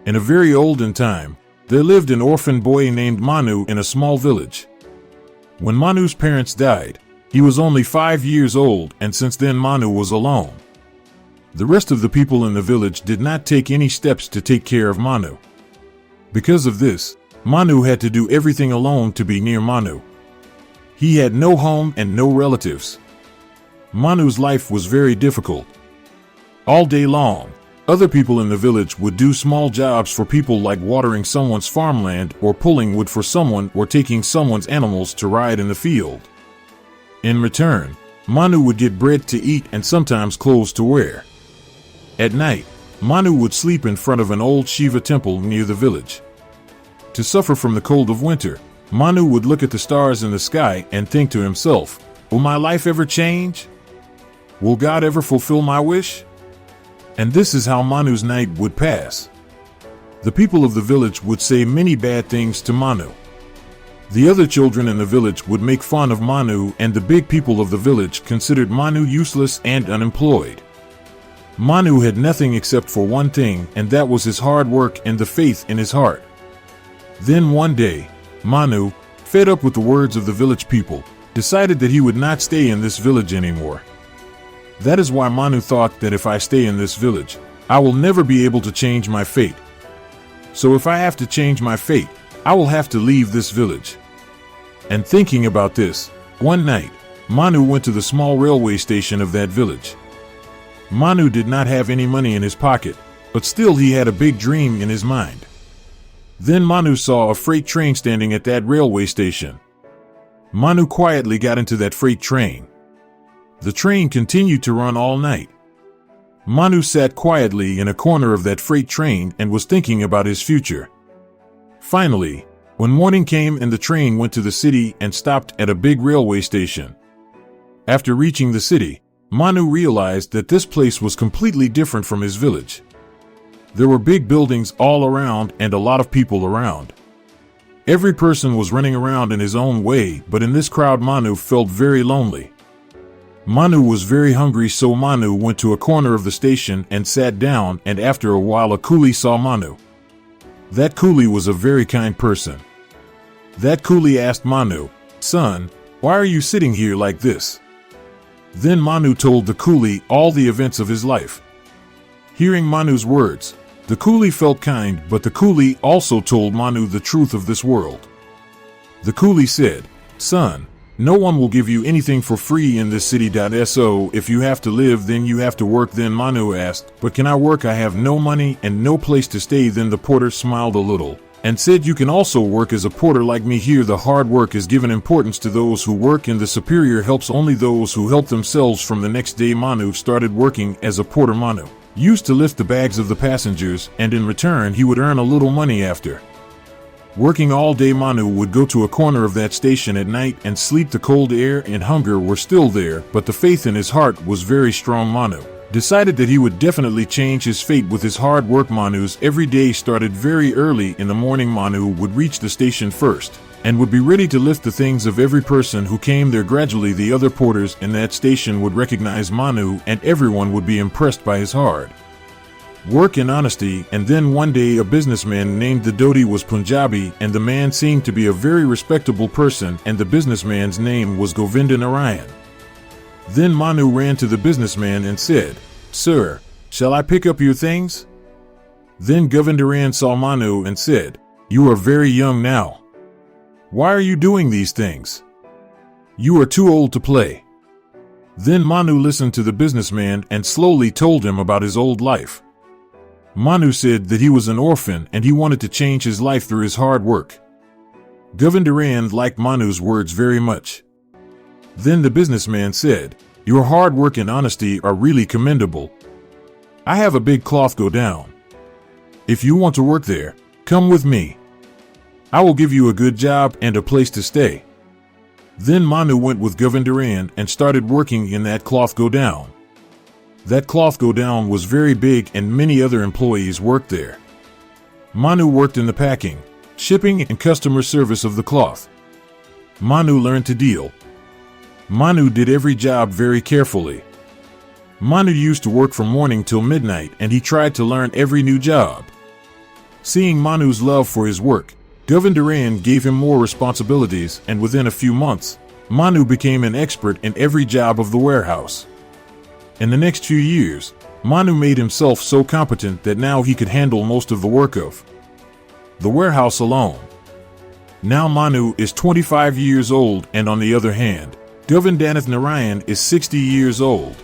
In a very olden time, there lived an orphan boy named Manu in a small village. When Manu's parents died, he was only 5 years old, and since then Manu was alone. The rest of the people in the village did not take any steps to take care of Manu. Because of this, Manu had to do everything alone to be near Manu. He had no home and no relatives. Manu's life was very difficult. All day long, other people in the village would do small jobs for people, like watering someone's farmland or pulling wood for someone or taking someone's animals to ride in the field. In return, Manu would get bread to eat and sometimes clothes to wear. At night, Manu would sleep in front of an old Shiva temple near the village. To suffer from the cold of winter, Manu would look at the stars in the sky and think to himself, "Will my life ever change? Will God ever fulfill my wish?" And this is how Manu's night would pass. The people of the village would say many bad things to Manu. The other children in the village would make fun of Manu, and the big people of the village considered Manu useless and unemployed. Manu had nothing except for one thing, and that was his hard work and the faith in his heart. Then one day, Manu, fed up with the words of the village people, decided that he would not stay in this village anymore. That is why Manu thought that if I stay in this village, I will never be able to change my fate. So if I have to change my fate, I will have to leave this village. And thinking about this, one night, Manu went to the small railway station of that village. Manu did not have any money in his pocket, but still he had a big dream in his mind. Then Manu saw a freight train standing at that railway station. Manu quietly got into that freight train. The train continued to run all night. Manu sat quietly in a corner of that freight train and was thinking about his future. Finally, when morning came and the train went to the city and stopped at a big railway station. After reaching the city, Manu realized that this place was completely different from his village. There were big buildings all around and a lot of people around. Every person was running around in his own way, but in this crowd Manu felt very lonely. Manu was very hungry, so Manu went to a corner of the station and sat down, and after a while a coolie saw Manu. That coolie was a very kind person. That coolie asked Manu, "Son, why are you sitting here like this?" Then Manu told the coolie all the events of his life. Hearing Manu's words, the coolie felt kind, but the coolie also told Manu the truth of this world. The coolie said, "Son, no one will give you anything for free in this city. So if you have to live, then you have to work." Then Manu asked, "But can I work? I have no money and no place to stay." Then the porter smiled a little and said, "You can also work as a porter like me here. The hard work is given importance to those who work, and the superior helps only those who help themselves." From the next day, Manu started working as a porter. Manu used to lift the bags of the passengers, and in return he would earn a little money after. Working all day, Manu would go to a corner of that station at night and sleep. The cold air and hunger were still there, but the faith in his heart was very strong. Manu decided that he would definitely change his fate with his hard work. Manu's every day started very early in the morning. Manu would reach the station first and would be ready to lift the things of every person who came there. Gradually, the other porters in that station would recognize Manu, and everyone would be impressed by his hard work and honesty. And then one day a businessman named the Dodi was Punjabi, and the man seemed to be a very respectable person, and the businessman's name was Govinda Narayan. Then Manu ran to the businessman and said, "Sir, shall I pick up your things?" Then Govinda Narayan saw Manu and said, "You are very young now. Why are you doing these things? You are too old to play." Then Manu listened to the businessman and slowly told him about his old life. Manu said that he was an orphan and he wanted to change his life through his hard work. Govinda Narayan liked Manu's words very much. Then the businessman said, "Your hard work and honesty are really commendable. I have a big cloth go down. If you want to work there, come with me. I will give you a good job and a place to stay." Then Manu went with Govinda Narayan and started working in that cloth go down. That cloth go down was very big and many other employees worked there. Manu worked in the packing, shipping and customer service of the cloth. Manu learned to deal. Manu did every job very carefully. Manu used to work from morning till midnight, and he tried to learn every new job. Seeing Manu's love for his work, Govindarayan gave him more responsibilities, and within a few months, Manu became an expert in every job of the warehouse. In the next few years, Manu made himself so competent that now he could handle most of the work of the warehouse alone. Now Manu is 25 years old, and on the other hand, Govindanath Narayan is 60 years old.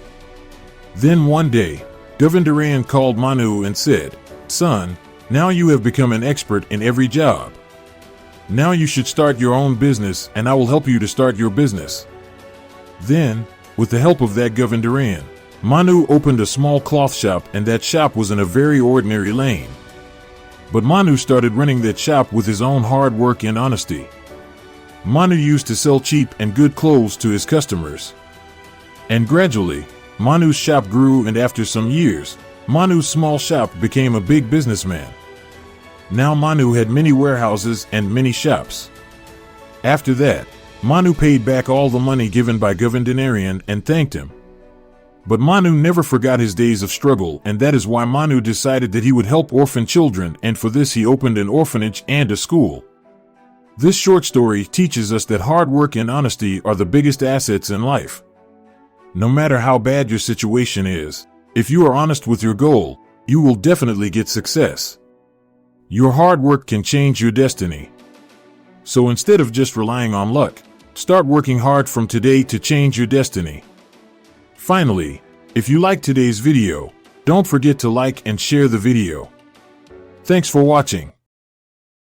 Then one day, Govindarayan called Manu and said, "Son, now you have become an expert in every job. Now you should start your own business, and I will help you to start your business." Then, with the help of that Govindarayan, Manu opened a small cloth shop, and that shop was in a very ordinary lane. But Manu started running that shop with his own hard work and honesty. Manu used to sell cheap and good clothes to his customers. And gradually, Manu's shop grew, and after some years, Manu's small shop became a big businessman. Now Manu had many warehouses and many shops. After that, Manu paid back all the money given by Govindarayan and thanked him. But Manu never forgot his days of struggle, and that is why Manu decided that he would help orphan children, and for this he opened an orphanage and a school. This short story teaches us that hard work and honesty are the biggest assets in life. No matter how bad your situation is, if you are honest with your goal, you will definitely get success. Your hard work can change your destiny. So instead of just relying on luck, start working hard from today to change your destiny. Finally, if you liked today's video, don't forget to like and share the video. Thanks for watching.